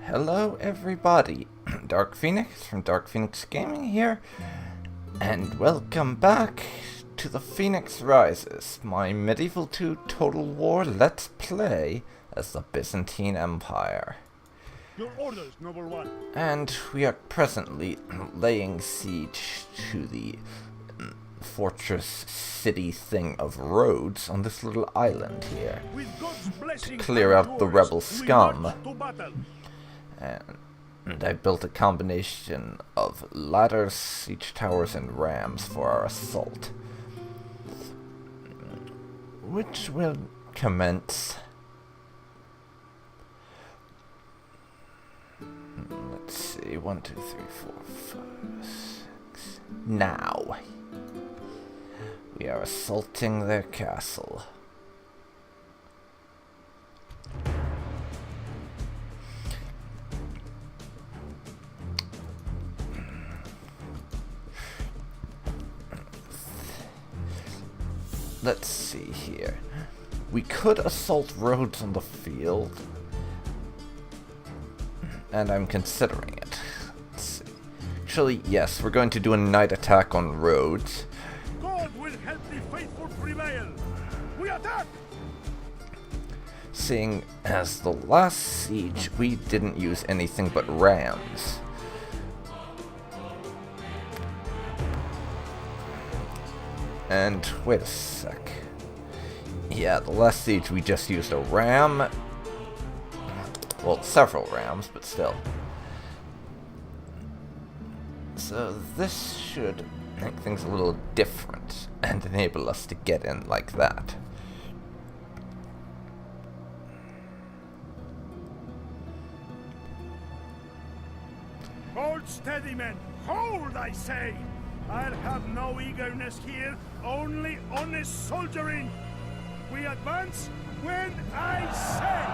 Hello everybody, DarkPhoenix from DarkPhoenix Gaming here, and welcome back to the Phoenix Rises, my Medieval 2 Total War Let's Play as the Byzantine Empire. Your orders, Noble One. And we are presently laying siege to the fortress city thing of Rhodes on this little island here, to clear out the rebel scum. And I built a combination of ladders, siege towers, and rams for our assault, which will commence. Let's see, 1, 2, 3, 4, 5, 6. Now we are assaulting their castle. Let's see here. We could assault Rhodes on the field, and I'm considering it. Let's see. Actually, yes, we're going to do a night attack on Rhodes. God will help the faithful prevail. We attack! Seeing as the last siege, we didn't use anything but rams. And wait a sec. Yeah, the last siege we just used a ram. Well, several rams, but still. So this should make things a little different and enable us to get in like that. Hold steady, men. Hold, I say. I'll have no eagerness here, only honest soldiering. We advance when I say.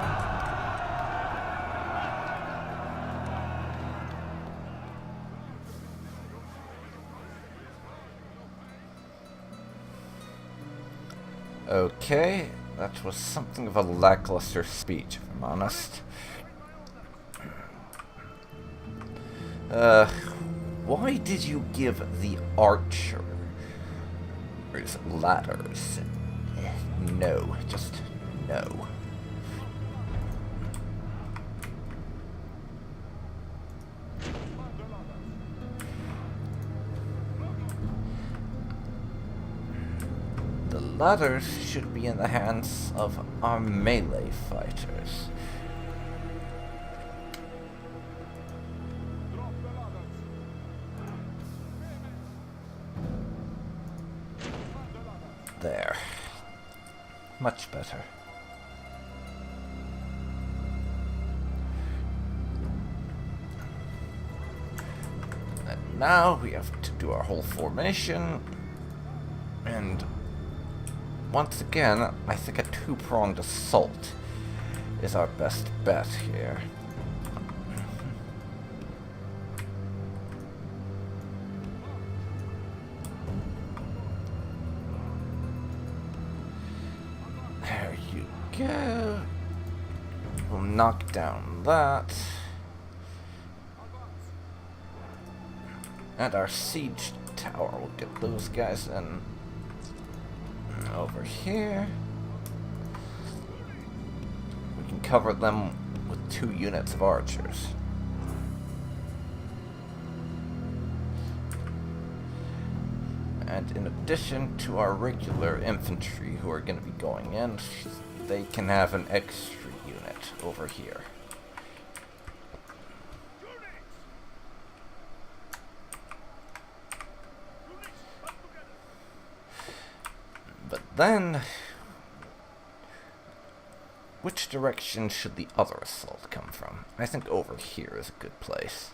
Okay, that was something of a lackluster speech, if I'm honest. Why did you give the archers ladders? No, just no. The ladders should be in the hands of our melee fighters. There. Much better. And now we have to do our whole formation. And once again, I think a two-pronged assault is our best bet here. Go. We'll knock down that. And our siege tower, we'll get those guys in over here. We can cover them with 2 units of archers. And in addition to our regular infantry who are going to be going in, they can have an extra unit over here. But then, which direction should the other assault come from? I think over here is a good place.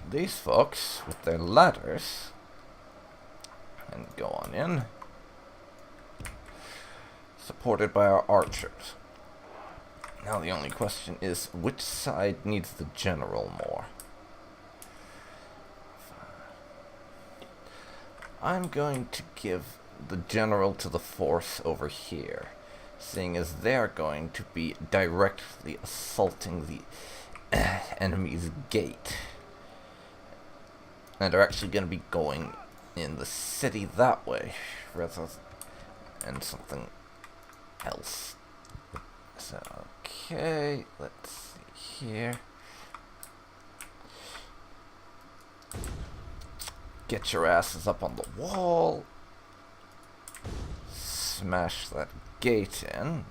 These folks, with their ladders, and go on in, supported by our archers. Now the only question is, which side needs the general more? I'm going to give the general to the force over here, seeing as they're going to be directly assaulting the enemy's gate. And are actually going to be going in the city that way, rather than something else. So, okay, let's see here. Get your asses up on the wall. Smash that gate in.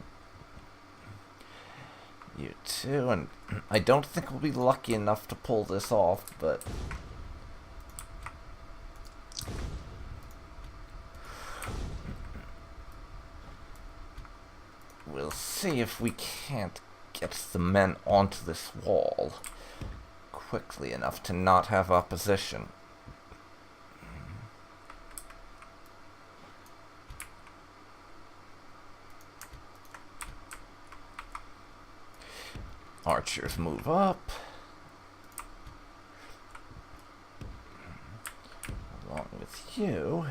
You too, and I don't think we'll be lucky enough to pull this off, but we'll see if we can't get the men onto this wall quickly enough to not have opposition. Archers move up. Along with you.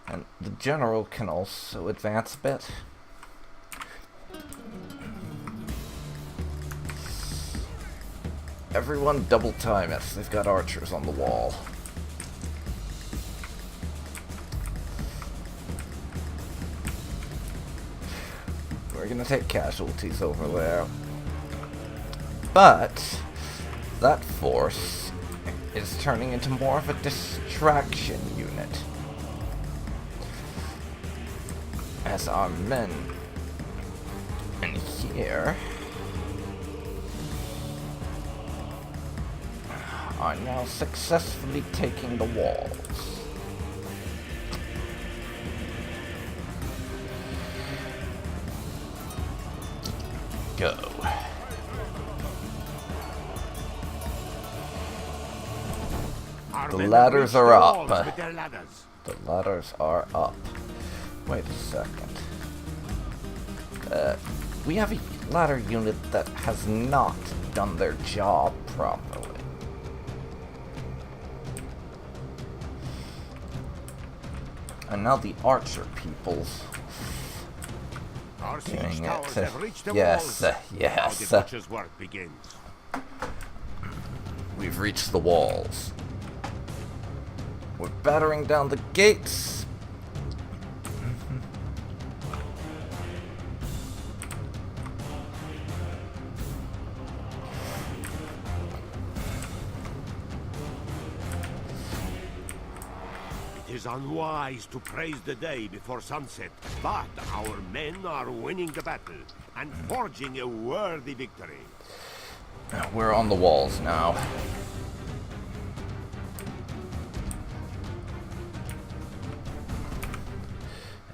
And the general can also advance a bit. Everyone double time it. They've got archers on the wall. We're gonna take casualties over there. But that force is turning into more of a distraction unit. As our men in here are now successfully taking the walls. Go. The ladders are up. The ladders are up. Wait a second. We have a ladder unit that has not done their job properly. And now the archer peoples. Our Dang siege it. towers have reached the Yes, walls. yes. Now the butcher's work begins. We've reached the walls. We're battering down the gates. It is unwise to praise the day before sunset, but our men are winning the battle and forging a worthy victory. We're on the walls now.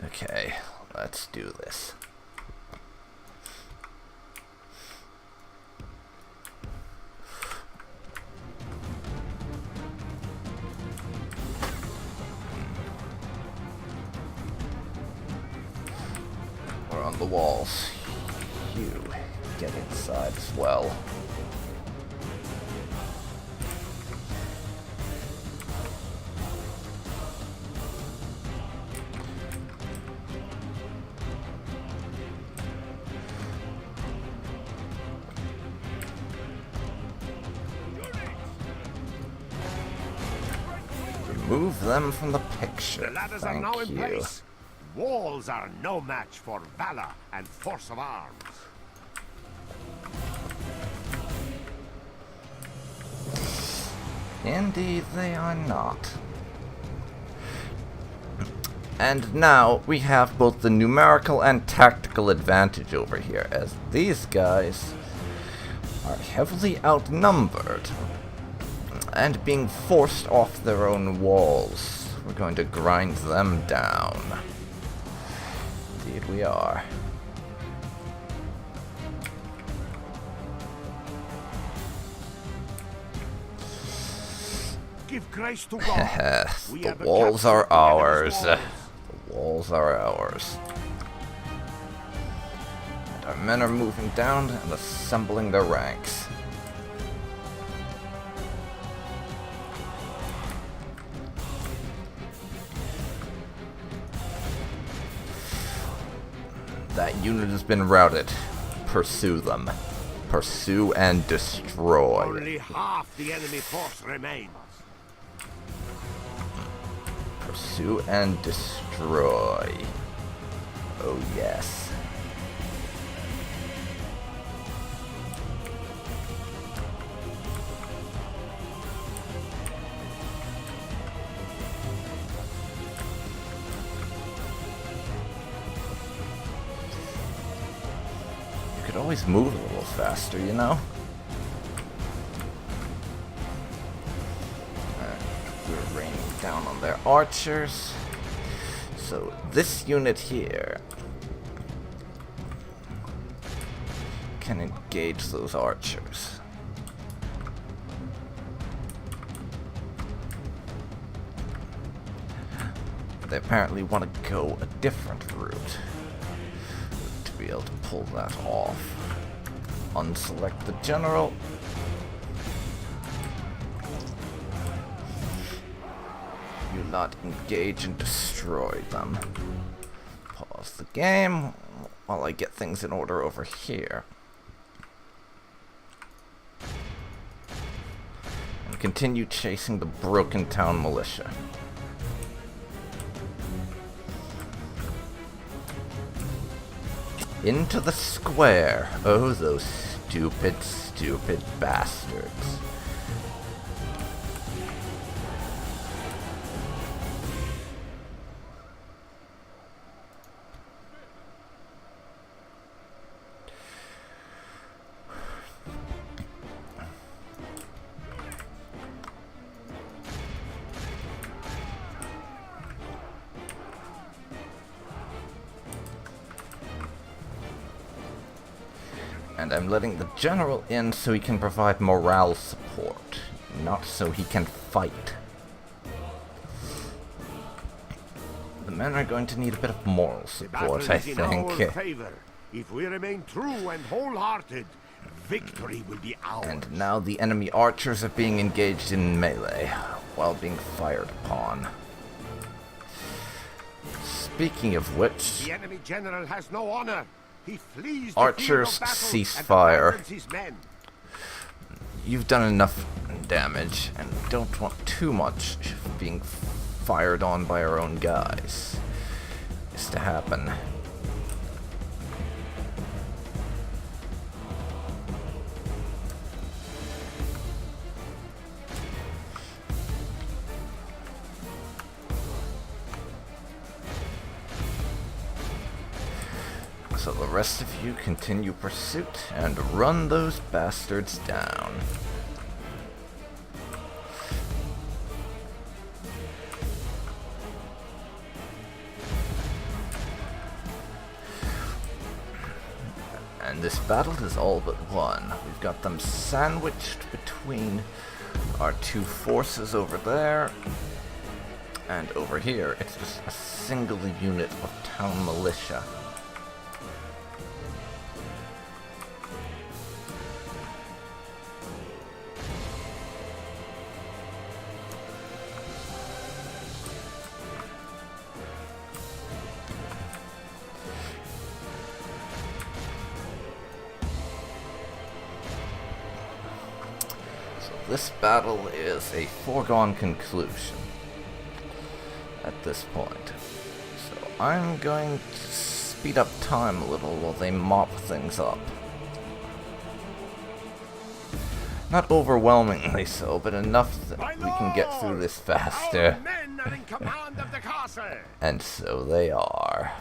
Okay, let's do this. We're on the walls. You get inside as well. Remove them from the picture. The ladders Thank are now in you. place. Walls are no match for valor and force of arms. Indeed, they are not. And now we have both the numerical and tactical advantage over here, as these guys are heavily outnumbered and being forced off their own walls. We're going to grind them down. Indeed we are. Give grace to God. We The have walls are captured the enemy's ours. walls. The walls are ours. And our men are moving down and assembling their ranks. That unit has been routed. Pursue them. Pursue and destroy. Only half the enemy force remains. Pursue and destroy. Oh yes. Could always move a little faster, you know? We're raining down on their archers. So this unit here can engage those archers. They apparently want to go a different route to be able to pull that off. Unselect the general. You not engage and destroy them. Pause the game while I get things in order over here. And continue chasing the Broken Town militia. Into the square. Oh, those stupid, stupid bastards. And I'm letting the general in so he can provide morale support, not so he can fight. The men are going to need a bit of moral support, I think. If we remain true and wholehearted, victory will be ours. And now the enemy archers are being engaged in melee while being fired upon. Speaking of which, the enemy general has no honor. He flees archers, cease fire. You've done enough damage and don't want too much being fired on by our own guys. Is to happen. So the rest of you continue pursuit and run those bastards down. And this battle is all but won. We've got them sandwiched between our two forces over there. And over here, it's just a single unit of town militia. This battle is a foregone conclusion at this point. So I'm going to speed up time a little while they mop things up. Not overwhelmingly so, but enough that we can get through this faster. Our men are in command of the castle. And so they are.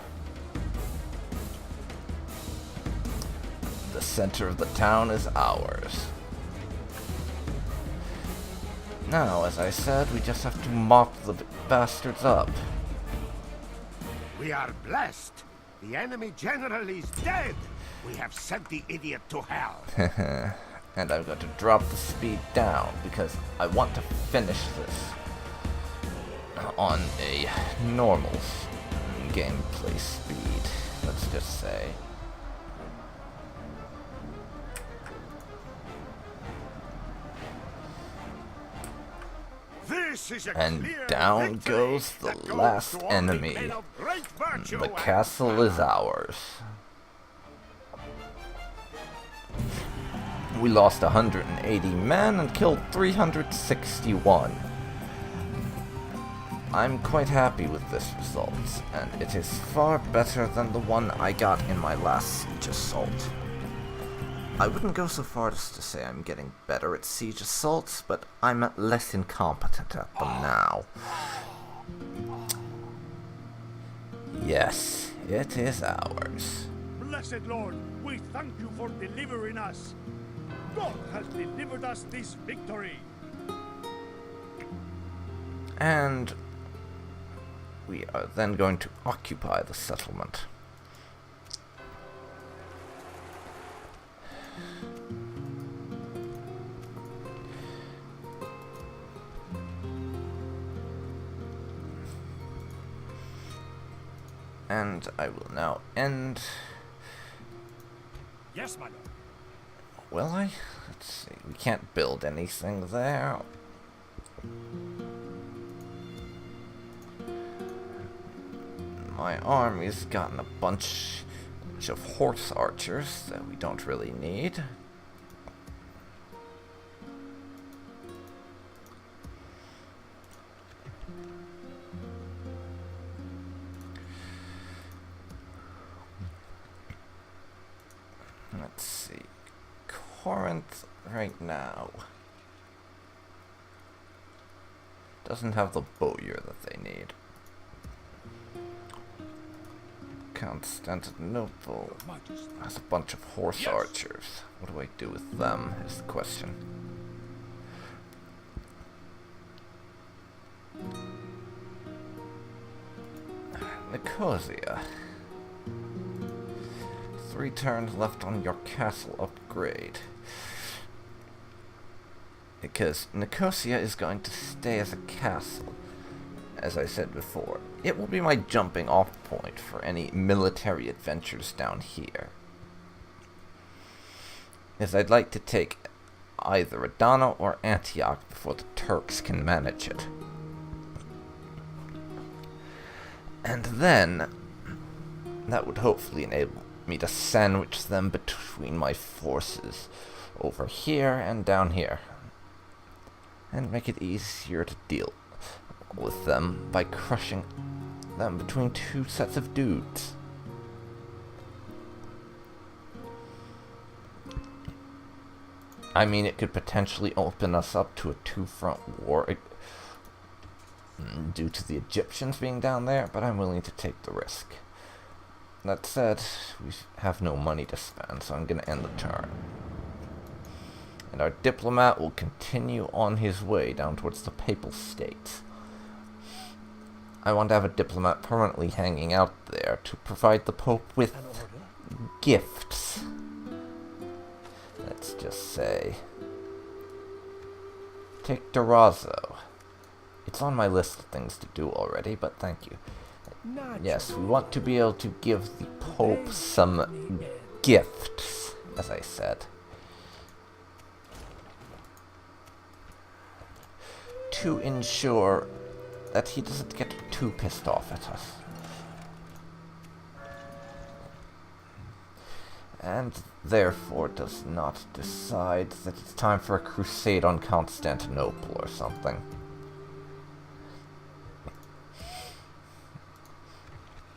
The center of the town is ours. Now, as I said, we just have to mop the bastards up. We are blessed. The enemy general is dead. We have sent the idiot to hell. And I've got to drop the speed down because I want to finish this on a normal gameplay speed, let's just say. And down goes the last enemy. The castle is ours. We lost 180 men and killed 361. I'm quite happy with this result, and it is far better than the one I got in my last siege assault. I wouldn't go so far as to say I'm getting better at siege assaults, but I'm less incompetent at them now. Yes, it is ours. Blessed Lord, we thank you for delivering us. God has delivered us this victory. And we are then going to occupy the settlement. And I will now end. Yes, my lord. Will I? Let's see. We can't build anything there. My army's gotten a bunch of horse archers that we don't really need. Let's see. Corinth right now doesn't have the bowyer that they need. Constantinople has a bunch of horse archers. What do I do with them is the question. Nicosia. 3 turns left on your castle upgrade. Because Nicosia is going to stay as a castle. As I said before, it will be my jumping off point for any military adventures down here. As I'd like to take either Adana or Antioch before the Turks can manage it. And then, that would hopefully enable me to sandwich them between my forces over here and down here. And make it easier to deal with them by crushing them between 2 sets of dudes. I mean, it could potentially open us up to a 2-front war due to the Egyptians being down there, but I'm willing to take the risk. That said, we have no money to spend, so I'm going to end the turn. And our diplomat will continue on his way down towards the Papal States. I want to have a diplomat permanently hanging out there to provide the Pope with gifts. Let's just say, take Durazzo. It's on my list of things to do already, but thank you. Yes, we want to be able to give the Pope some gifts, as I said. To ensure that he doesn't get too pissed off at us. And therefore does not decide that it's time for a crusade on Constantinople or something.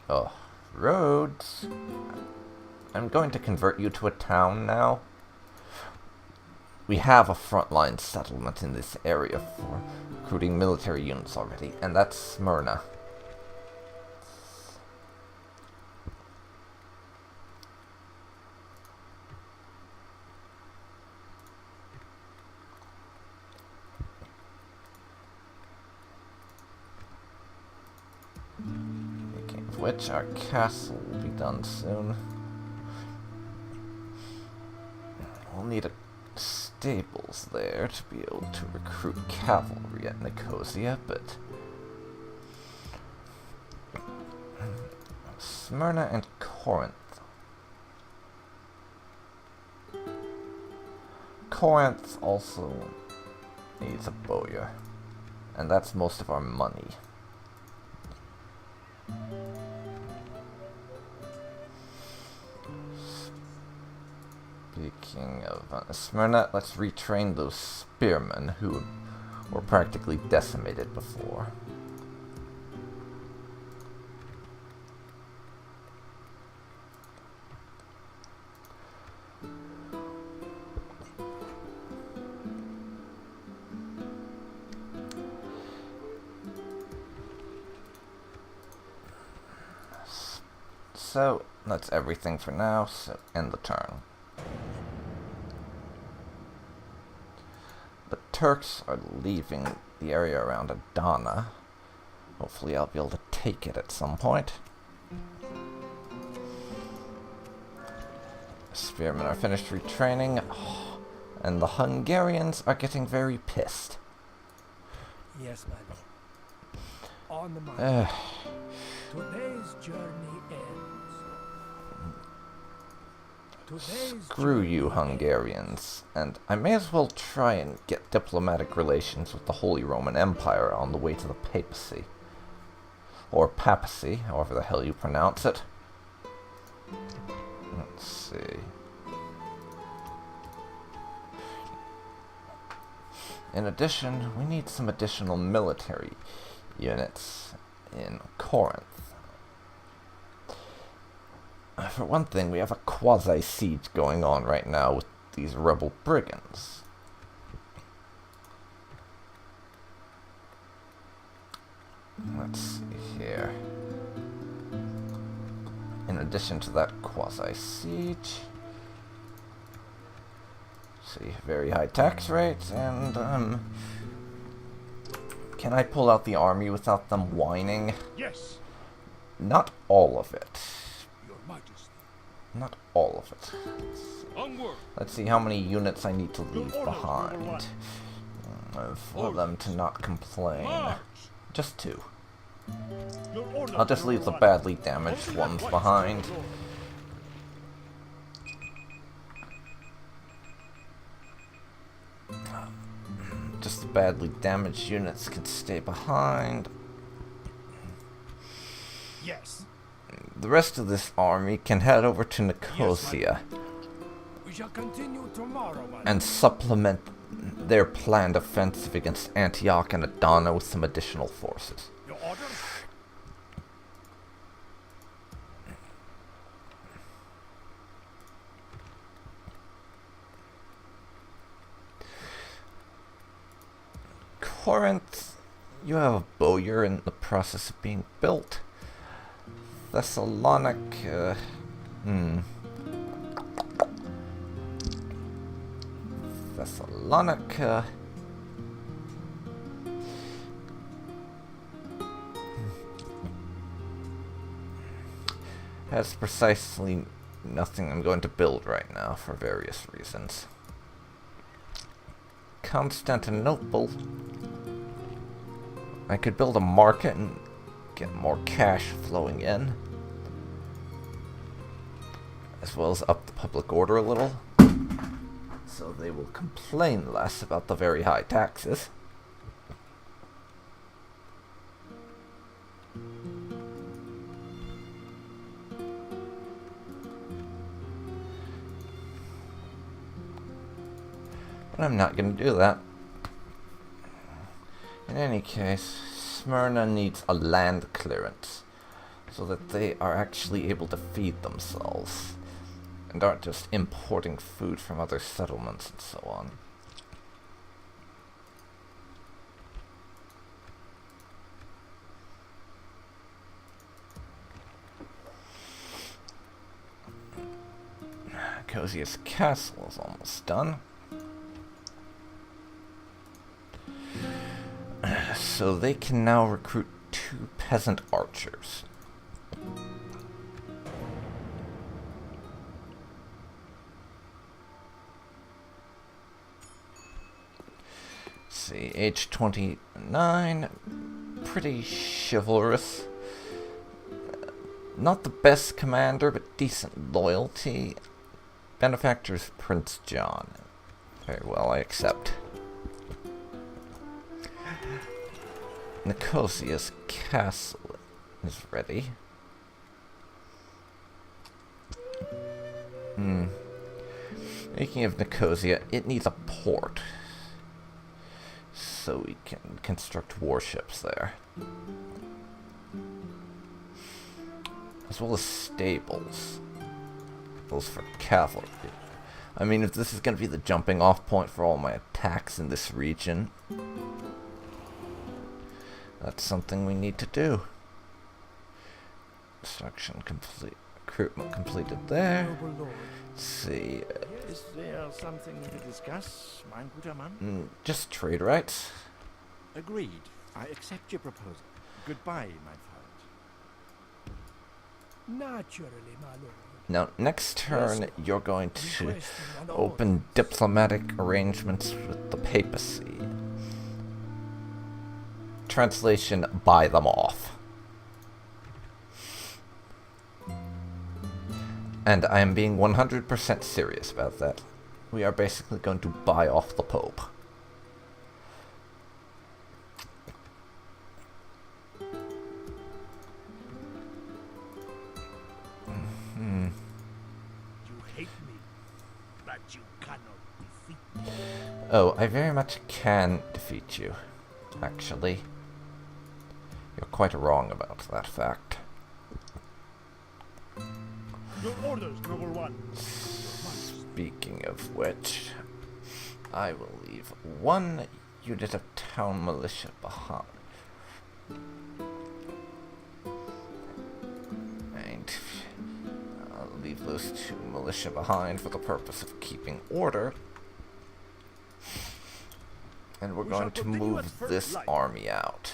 Oh, Rhodes. I'm going to convert you to a town now. We have a frontline settlement in this area for recruiting military units already, and that's Smyrna. Speaking of which, our castle will be done soon. We'll need a stables there to be able to recruit cavalry at Nicosia, but Smyrna and Corinth. Corinth also needs a bowyer, and that's most of our money. Speaking of Smyrna, let's retrain those spearmen who were practically decimated before. So, that's everything for now, so end the turn. The Turks are leaving the area around Adana. Hopefully I'll be able to take it at some point. Spearmen are finished retraining, and the Hungarians are getting very pissed. Yes, my lord. On the march. Today's journey ends. Screw you, Hungarians, and I may as well try and get diplomatic relations with the Holy Roman Empire on the way to the papacy. Or papacy, however the hell you pronounce it. Let's see. In addition, we need some additional military units in Corinth. For one thing, we have a quasi-siege going on right now with these rebel brigands. Let's see here. In addition to that quasi-siege, see, very high tax rates, and can I pull out the army without them whining? Yes. Not all of it. Your Majesty. Not all of it. Onward. Let's see how many units I need to leave behind for them to not complain. March. Just 2. Your order, I'll just leave the badly damaged ones behind. Just the badly damaged units can stay behind. Yes. The rest of this army can head over to Nicosia We shall continue tomorrow, my and supplement their planned offensive against Antioch and Adana with some additional forces. Your order? Corinth, you have a bowyer in the process of being built. Thessalonica, Thessalonica. Has precisely nothing I'm going to build right now for various reasons. Constantinople, I could build a market and get more cash flowing in, as well as up the public order a little, so they will complain less about the very high taxes. But I'm not going to do that. In any case, Smyrna needs a land clearance so that they are actually able to feed themselves and aren't just importing food from other settlements and so on. Nicosia's castle is almost done. So they can now recruit 2 peasant archers. See, age 29, pretty chivalrous. Not the best commander, but decent loyalty. Benefactor is Prince John. Very well, I accept. Nicosia's castle is ready. Speaking of Nicosia, it needs a port. So we can construct warships there. As well as stables. Those for cavalry. I mean, if this is going to be the jumping off point for all my attacks in this region, that's something we need to do. Construction complete. Recruitment completed there. Let's see. Is there something to discuss, mein guter Mann? Just trade rights. Agreed. I accept your proposal. Goodbye, my friend. Naturally, my lord. Now, next turn, you're going to open diplomatic arrangements with the papacy. Translation, buy them off. And I am being 100% serious about that. We are basically going to buy off the Pope. Oh, I very much can defeat you, actually. You're quite wrong about that fact. Your orders, number one. Speaking of which, I will leave one unit of town militia behind. And I'll leave those 2 militia behind for the purpose of keeping order. And we're going to move this army out.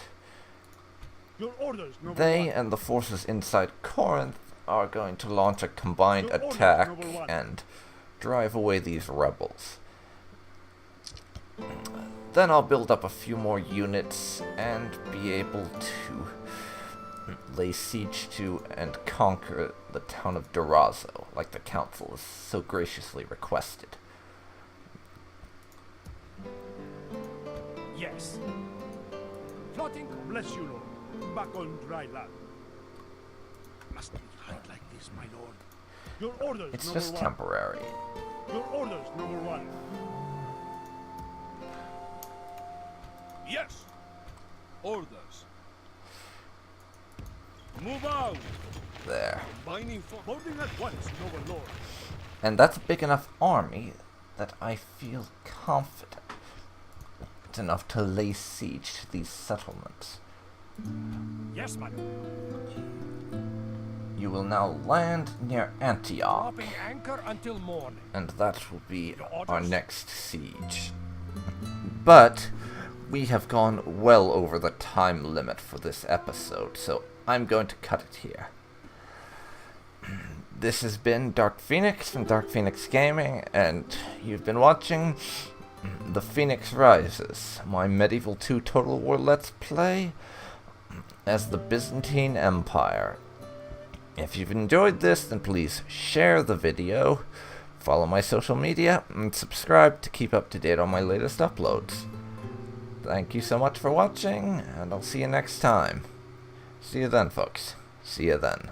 Your orders, number They one. and the forces inside Corinth are going to launch a combined attack and drive away these rebels. Then I'll build up a few more units and be able to lay siege to and conquer the town of Durazzo, like the council has so graciously requested. Yes. Plotting, bless you, Lord. Back on dry land. Must we hide like this, my lord? Your orders, It's number just one. temporary. Your orders, number one. Yes. Orders. Move out. There. Binding for Moving at once, noble lord. And that's a big enough army that I feel confident enough to lay siege to these settlements. Yes, my lord. You will now land near Antioch, Dropping anchor until morning. and that will be Your orders? our next siege. But we have gone well over the time limit for this episode, so I'm going to cut it here. This has been DarkPhoenix from DarkPhoenix Gaming, and you've been watching The Phoenix Rises, my Medieval 2 Total War Let's Play as the Byzantine Empire. If you've enjoyed this, then please share the video, follow my social media, and subscribe to keep up to date on my latest uploads. Thank you so much for watching, and I'll see you next time. See you then, folks. See you then.